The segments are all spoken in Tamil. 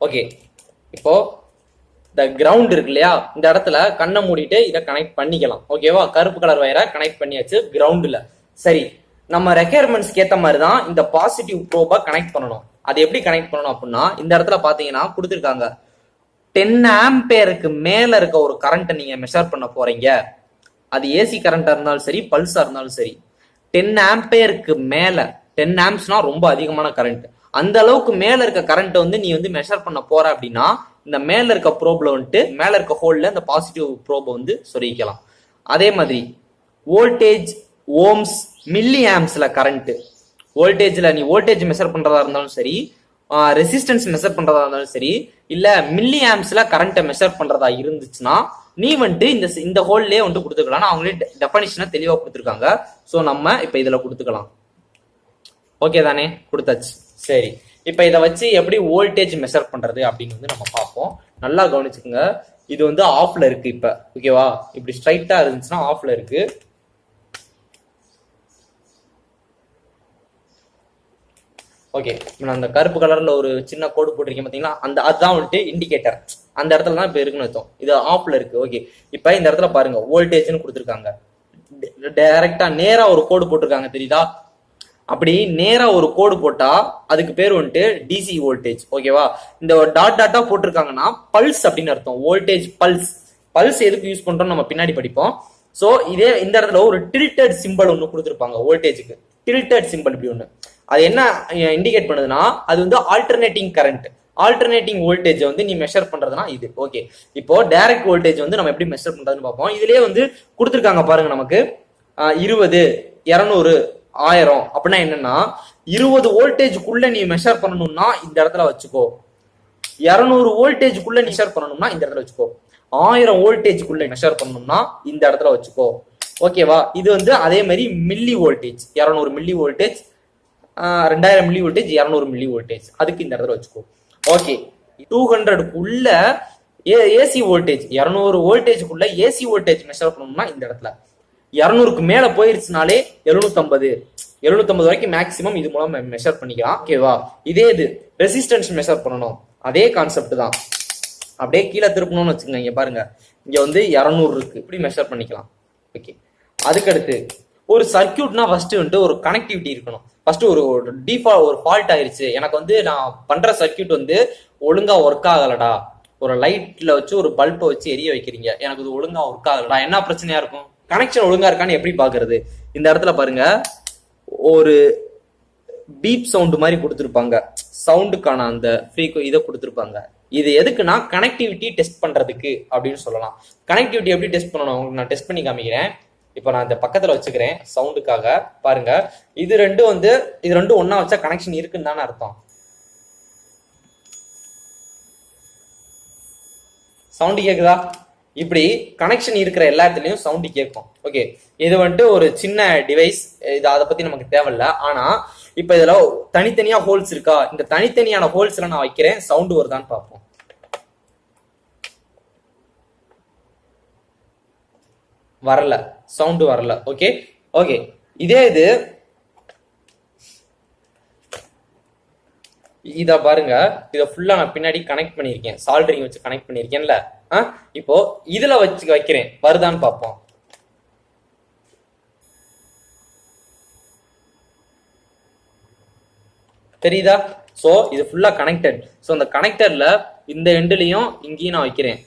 ஓகே, இப்போ இந்த கிரவுண்ட் இருக்கு இல்லையா, இந்த இடத்துல கண்ணை மூடிட்டு இதை கனெக்ட் பண்ணிக்கலாம். ஓகேவா, கருப்பு கலர் வயரை கனெக்ட் பண்ணியாச்சு கிரவுண்ட்ல. சரி, நம்ம ரெக்யர்மெண்ட்ஸ்க்கு ஏற்ற மாதிரி தான் இந்த பாசிட்டிவ் ப்ரோபை கனெக்ட் பண்ணணும். அது எப்படி கனெக்ட் பண்ணணும் அப்படின்னா, இந்த இடத்துல பாத்தீங்கன்னா கொடுத்துருக்காங்க 10 ஆம்பியருக்கு மேல இருக்க ஒரு கரண்ட்டை நீங்க மெஷர் பண்ண போறீங்க. அது ஏசி கரண்டா இருந்தாலும் சரி, பல்ஸா இருந்தாலும் சரி. 10 ஆம்பியருக்கு மேல, 10 ஆம்ப்ஸ்னா ரொம்ப அதிகமான கரண்ட், அந்த அளவுக்கு மேல இருக்க கரண்ட் வந்து நீ வந்து மெஷர் பண்ண போற அப்படின்னா, இந்த மேல இருக்க ப்ரோப்ல வந்துட்டு மேல இருக்க ஹோல்ல இந்த பாசிட்டிவ் ப்ரோபை வந்து சொருகிக்கலாம். அதே மாதிரி வோல்டேஜ், ஓம்ஸ், மில்லி ஆம்ஸ்ல கரண்ட், வோல்டேஜ்ல நீ வோல்டேஜ் மெஷர் பண்றதா இருந்தாலும் சரி, ரெசிஸ்டன்ஸ் மெஷர் பண்றதா இருந்தாலும் சரி, இல்ல மில்லி ஆம்ஸ்ல கரண்ட்டை மெஷர் பண்றதா இருந்துச்சுன்னா நீ வந்துட்டு இந்த ஹோல்லே வந்துட்டு கொடுத்துக்கலாம். அவங்களே டெஃபனிஷனை தெளிவா கொடுத்துருக்காங்க. ஸோ நம்ம இப்ப இதுல கொடுத்துக்கலாம். ஓகே தானே, கொடுத்தாச்சு. சரி, இப்ப இதை வச்சு எப்படி வோல்டேஜ் மெஷர் பண்றது அப்படின்னு வந்து நம்ம பார்ப்போம். நல்லா கவனிச்சுக்கோங்க. இது வந்து ஆஃப்ல இருக்கு இப்ப. ஓகேவா, இப்படி ஸ்ட்ரைட்டா இருந்துச்சுன்னா ஆஃப்ல இருக்கு. ஓகே, நான் அந்த கருப்பு கலர்ல ஒரு சின்ன கோடு போட்டிருக்கேன் பாத்தீங்களா, அதுதான் வந்துட்டு இண்டிகேட்டர். அந்த இடத்துல தான் இப்ப இருக்குன்னு அர்த்தம். இது ஆஃப்ல இருக்கு. ஓகே, இப்ப இந்த இடத்துல பாருங்க வோல்டேஜ்னு கொடுத்துருக்காங்க. டைரக்டா நேரா ஒரு கோடு போட்டிருக்காங்க, தெரியுதா? அப்படி நேரா ஒரு கோடு போட்டா அதுக்கு பேர் வந்துட்டு டிசி வோல்டேஜ். ஓகேவா, இந்த டாட் டாட்டா போட்டிருக்காங்கன்னா பல்ஸ் அப்படின்னு அர்த்தம். Voltage pulse. பல்ஸ் எதுக்கு யூஸ் பண்றோம் நம்ம பின்னாடி படிப்போம். சோ இதே இந்த இடத்துல ஒரு டில்டட் சிம்பிள் ஒன்று கொடுத்துருப்பாங்க வோல்டேஜுக்கு. டில்டட் சிம்பிள் இப்படி ஒண்ணு, அது என்ன இண்டிகேட் பண்ணுதுன்னா அது வந்து ஆல்டர்னேட்டிங் கரண்ட், ஆல்டர்னேட்டிங் வோல்டேஜ் வந்து நீ மெஷர் பண்றதுனா இது. ஓகே, இப்போ டைரக்ட் வோல்டேஜ் வந்து நம்ம எப்படி மெஷர் பண்றதுன்னு பார்ப்போம். இதுலயே வந்து கொடுத்துருக்காங்க பாருங்க, நமக்கு 20, 200, 1000 அப்படின்னா என்னன்னா 20 வோல்டேஜுக்குள்ள நீ மெஷர் பண்ணணும்னா இந்த இடத்துல வச்சுக்கோ. 200 வோல்டேஜுக்குள்ள மெஷர் பண்ணணும்னா இந்த இடத்துல வச்சுக்கோ. 1000 வோல்டேஜுக்குள்ள மெஷர் பண்ணணும்னா இந்த இடத்துல வச்சுக்கோ. ஓகேவா, இது வந்து அதே மாதிரி milli voltage, 200 milli voltage, 2000 milli voltage, 200 milli voltage, அதுக்கு இந்த இடத்துல வச்சுக்கோ. ஓகே, 200க்குள்ள ஏசி வோல்டேஜ், 200 வோல்டேஜுக்குள்ள ஏசி வோல்டேஜ் மெஷர் பண்ணணும்னா இந்த இடத்துல. 200க்கு மேல போயிருச்சுனாலே 750 வரைக்கும் மேக்சிமம் இது மூலம் மெஷர் பண்ணிக்கலாம். ஓகேவா, இதே இது ரெசிஸ்டன்ஸ் மெஷர் பண்ணணும், அதே கான்செப்ட் தான். அப்படியே கீழே திருப்பணும்னு வச்சுக்கோங்க. இங்க பாருங்க, இங்க வந்து 200 இருக்கு, இப்படி மெஷர் பண்ணிக்கலாம். ஓகே, அதுக்கடுத்து ஒரு சர்க்கியூட்னா ஃபர்ஸ்ட் வந்துட்டு ஒரு கனெக்டிவிட்டி இருக்கணும். ஃபர்ஸ்ட் ஒரு ஃபால்ட் ஆயிருச்சு, எனக்கு வந்து நான் பண்ற சர்க்கியூட் வந்து ஒழுங்கா ஒர்க் ஆகலடா. ஒரு லைட்ல வச்சு ஒரு பல்பை வச்சு எரிய வைக்கிறீங்க, எனக்கு இது ஒழுங்கா ஒர்க் ஆகலடா. என்ன பிரச்சனையா இருக்கும்? கனெக்ஷன் ஒழுங்கா இருக்கான்னு எப்படி பாக்குறது? இந்த இடத்துல பாருங்க, ஒரு பீப் சவுண்ட் மாதிரி கொடுத்துருப்பாங்க, சவுண்டுக்கான அந்த இதை கொடுத்துருப்பாங்க. இது எதுக்குன்னா கனெக்டிவிட்டி டெஸ்ட் பண்றதுக்கு அப்படின்னு சொல்லலாம். கனெக்டிவிட்டி எப்படி டெஸ்ட் பண்ணணும் உங்களுக்கு நான் டெஸ்ட் பண்ணி காமிக்கிறேன். இப்போ நான் இந்த பக்கத்துல வச்சுக்கிறேன் சவுண்டுக்காக. பாருங்க, இது ரெண்டும் ஒன்னா வச்சா கனெக்ஷன் இருக்குன்னு தானே அர்த்தம். சவுண்டு கேக்குதா? இப்படி கனெக்ஷன் இருக்கிற எல்லா இடத்துலயும் சவுண்டு கேட்கும். ஓகே, இது வந்துட்டு ஒரு சின்ன டிவைஸ், இது அதை பத்தி நமக்கு தேவையில்ல. ஆனா இப்ப இதுல தனித்தனியா ஹோல்ஸ் இருக்கா, இந்த தனித்தனியான ஹோல்ஸ் எல்லாம் நான் வைக்கிறேன், சவுண்டு வருதான்னு பார்ப்போம். வரல, சவுண்டு வரல. ஓகே ஓகே, இதே இது இத பாருங்க, இத ஃபுல்லா நான் பின்னாடி கனெக்ட் பண்ணிருக்கேன், சால்டரிங் வச்சு கனெக்ட் பண்ணிருக்கேன்ல. இப்போ இதுல வச்சு வைக்கிறேன், வருதான்னு பார்ப்போம். தெரியுதா? சோ இது ஃபுல்லா கனெக்டட். சோ அந்த கனெக்டர்ல இந்த எண்ட்லயும் இங்கேயும் நான் வைக்கிறேன்,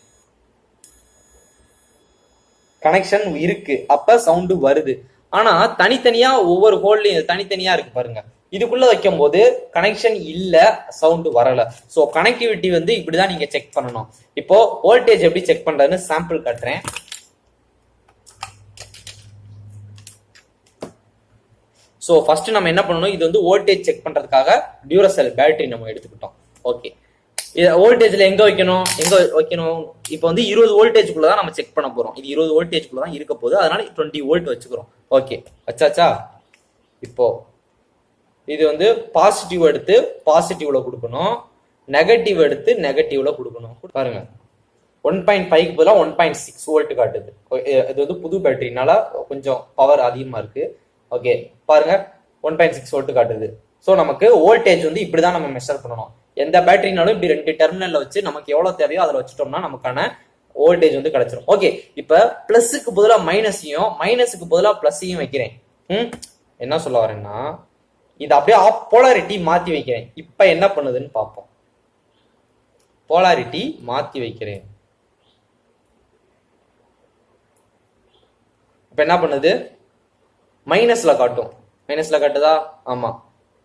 கனெக்ஷன் இருக்கு, அப்ப சவுண்டு வருது. ஆனா தனித்தனியா ஒவ்வொரு ஹோல்லையும் தனித்தனியா இருக்கு பாருங்க, இதுக்குள்ள வைக்கும் போது கனெக்ஷன் இல்ல, சவுண்டு வரல. சோ கனெக்டிவிட்டி வந்து இப்படிதான் நீங்க செக் பண்ணணும். இப்போ வோல்டேஜ் எப்படி செக் பண்றதுன்னு சாம்பிள் காட்டுறேன். சோ ஃபர்ஸ்ட் நம்ம என்ன பண்ணணும், இது வந்து வோல்டேஜ் செக் பண்றதுக்காக டியூரசெல் பேட்டரி நம்ம எடுத்துக்கிட்டோம். ஓகே, வோல்டேஜ்ல எங்க வைக்கணும், இப்போ வந்து 20 வோல்டேஜ்க்குள்ளதான் நம்ம செக் பண்ண போறோம். இது 20 வோல்டேஜ்க்குள்ளதான் இருக்க போகுது, அதனால 20 வோல்ட் வச்சுக்கிறோம். ஓகே, வச்சாச்சா? இப்போ இது வந்து பாசிட்டிவ் எடுத்து பாசிட்டிவ்ல கொடுக்கணும், நெகட்டிவ் எடுத்து நெகட்டிவ்ல கொடுக்கணும். பாருங்க, 1.5க்கு பதிலாக 1.6 வோல்ட் காட்டுது. இது வந்து புது பேட்டரினால கொஞ்சம் பவர் அதிகமா இருக்கு. ஓகே, பாருங்க 1.6 வோல்ட் காட்டுது. ஸோ நமக்கு வோல்டேஜ் வந்து இப்படிதான் நம்ம மெஷர் பண்ணணும். எந்த பேட்டரினாலும் இப்படி 2 டெர்மினல்ல வச்சு நமக்கு எவ்வளவு தேவையோ அதுல வச்சுட்டோம்னா நமக்கான வோல்டேஜ் வந்து கிடைச்சிரும். ஓகே, இப்ப பிளஸுக்கு பதிலா மைனஸையும் மைனஸுக்கு பதிலா பிளஸையும் வைக்கிறேன். என்ன சொல்ல வரேன்னா இது அப்படியே போலாரிட்டி மாத்தி வைக்கிறேன். இப்ப என்ன பண்ணுதுன்னு பார்ப்போம். போலாரிட்டி மாத்தி வைக்கிறேன். இப்ப என்ன பண்ணுது? மைனஸ்ல காட்டும். மைனஸ்ல காட்டுதா? ஆமா,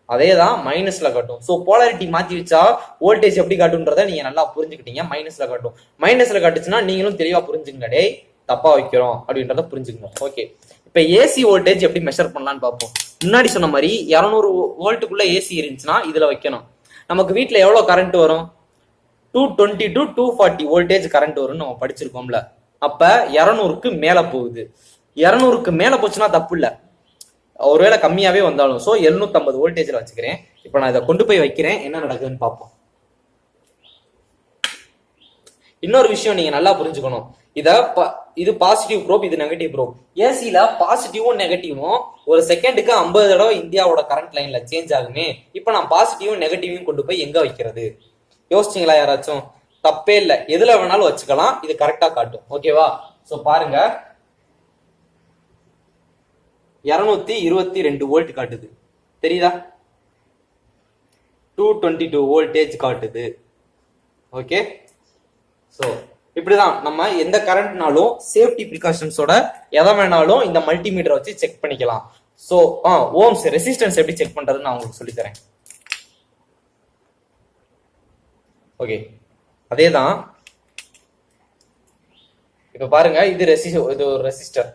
அதேதான் மைனஸ்ல காட்டும். சோ போலாரிட்டி மாத்தி வச்சா வோல்டேஜ் எப்படி காட்டும்ன்றத நீங்க நல்லா புரிஞ்சுக்கிட்டீங்க. மைனஸ்ல காட்டும். மைனஸ்ல காட்டுச்சுன்னா நீங்களும் தெளிவா புரிஞ்சுங்க. டே தப்பா வைக்கிறோம் அப்படின்றத புரிஞ்சுக்கணும். ஓகே, இப்ப ஏசி வோல்டேஜ் எப்படி மெஷர் பண்ணலாம்னு பார்ப்போம். முன்னாடி சொன்ன மாதிரி 200 வோல்ட்டுக்குள்ள ஏசி இருந்துச்சுன்னா இதுல வைக்கணும். நமக்கு வீட்டுல எவ்வளவு கரண்ட் வரும்? 220 to 240 வோல்டேஜ் கரண்ட் வரும்னு நம்ம படிச்சிருக்கோம்ல. அப்ப 200க்கு மேல போகுது. 200க்கு மேல போச்சுன்னா தப்பு இல்ல, ஒருவேளை கம்மியாவே வந்தாலும். சோ 750 வோல்டேஜ்ல வச்சுக்கிறேன். இப்ப நான் இதை கொண்டு போய் வைக்கிறேன், என்ன நடக்குதுன்னு பார்ப்போம். இன்னொரு விஷயம் நீங்க நல்லா புரிஞ்சுக்கணும். இது பாசிட்டிவ் ப்ரோப், இது நெகட்டிவ் ப்ரோப். ஏசில பாசிட்டிவும் நெகட்டிவும் ஒரு செகண்டுக்கு 50 தடவை இந்தியாவோட கரண்ட் லைன்ல சேஞ்ச் ஆகுமே. இப்ப நான் பாசிட்டிவும் நெகட்டிவும் கொண்டு போய் எங்க வைக்கிறது? யோசிச்சிங்களா யாராச்சும்? தப்பே இல்லை, எதுல வேணாலும் வச்சுக்கலாம், இது கரெக்டா காட்டும். ஓகேவா? சோ பாருங்க, 222 வோல்ட் காட்டுது, தெரியுதா? 222 வோல்டேஜ் காட்டுது. ஓகே, சோ இப்படிதான் நம்ம எந்த கரண்ட்னாலும் சேஃப்டி ப்ரிகாஷன்ஸோட எதை வேணாலும் இந்த மல்டிமீட்டரை வச்சு செக் பண்ணிக்கலாம். சோ ஓம்ஸ் ரெசிஸ்டன்ஸ் எப்படி செக் பண்றதுன்னு நான் உங்களுக்கு சொல்லி தரேன். ஓகே, அதேதான். இப்ப பாருங்க, இது ஒரு ரெசிஸ்டர்.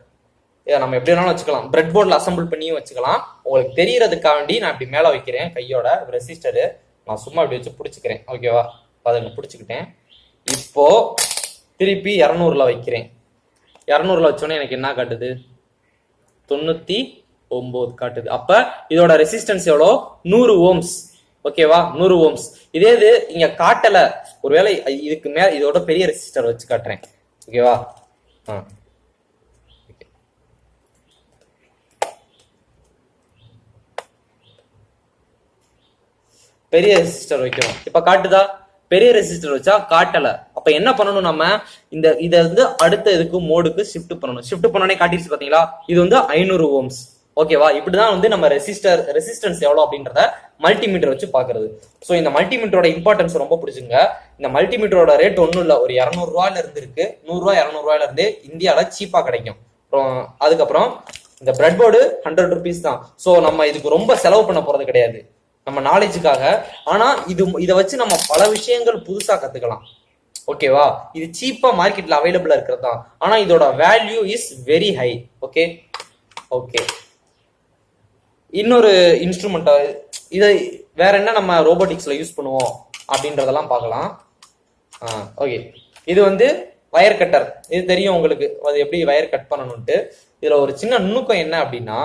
இதை நம்ம எப்படி வேணாலும் வச்சுக்கலாம். பிரெட் போர்டில் அசம்பிள் பண்ணியும் வச்சுக்கலாம். உங்களுக்கு தெரியறதுக்காண்டி நான் இப்படி மேல வைக்கிறேன் கையோட. ரெசிஸ்டரு நான் சும்மா இப்படி வச்சு பிடிச்சிக்கிறேன். ஓகேவா? அதை பிடிச்சிக்கிட்டேன். இப்போ திருப்பி 200ல வைக்கிறேன். 200ல வச்சோன்னே எனக்கு என்ன காட்டுது? 99 காட்டுது. அப்ப இதோட ரெசிஸ்டன்ஸ் எவ்வளோ? 100 ஓம்ஸ். ஓகேவா? 100 ஓம்ஸ். இதே இது இங்க காட்டல, ஒருவேளை இதுக்கு மேல இதோட பெரிய ரெசிஸ்டர் வச்சு காட்டுறேன். ஓகேவா? பெரிய ரெசிஸ்டர் வைக்கிறோம். இப்ப காட்டுதா? பெரிய ரெசிஸ்டர் வச்சா காட்டல. அப்ப என்ன பண்ணணும்? நம்ம இதை வந்து அடுத்த இதுக்கு மோடுக்கு ஷிஃப்ட் பண்ணணும். ஷிஃப்ட் பண்ணோடனே காட்டிடுச்சு பாத்தீங்களா? இது வந்து 500 ஓம்ஸ். ஓகேவா? இப்படிதான் வந்து நம்ம ரெசிஸ்டன்ஸ் எவ்வளவு அப்படின்றத மல்டிமீட்டர் வச்சு பாக்குறது. சோ இந்த மல்டிமீட்டரோட இம்பார்ட்டன்ஸ் ரொம்ப பிடிச்சுங்க. இந்த மல்டிமீட்டரோட ரேட் ஒன்றும் இல்லை, ஒரு 200 ரூபாயில இருந்து இருக்கு. 100 ரூபாய் 200 ரூபாயில இருந்து இந்தியாவில சீப்பா கிடைக்கும். அதுக்கப்புறம் இந்த பிரெட் போர்டு 100 ருபீஸ் தான். சோ நம்ம இதுக்கு ரொம்ப செலவு பண்ண போறது கிடையாது, நம்ம நாலேஜுக்காக. ஆனா இதை வச்சு நம்ம பல விஷயங்கள் புதுசா கத்துக்கலாம். ஓகேவா? இது சீப்பா மார்க்கெட்ல அவைலபிளா இருக்கிறது தான். ஆனா இதோட value is very high. Okay okay, இன்னொரு இன்ஸ்ட்ருமெண்ட், இதை வேற என்ன நம்ம ரோபோட்டிக்ஸ்ல யூஸ் பண்ணுவோம் அப்படின்றதெல்லாம் பார்க்கலாம். ஓகே, இது வந்து வயர் கட்டர். இது தெரியும் உங்களுக்கு, அது எப்படி வயர் கட் பண்ணணும்ட்டு. இதுல ஒரு சின்ன நுணுக்கம் என்ன அப்படின்னா,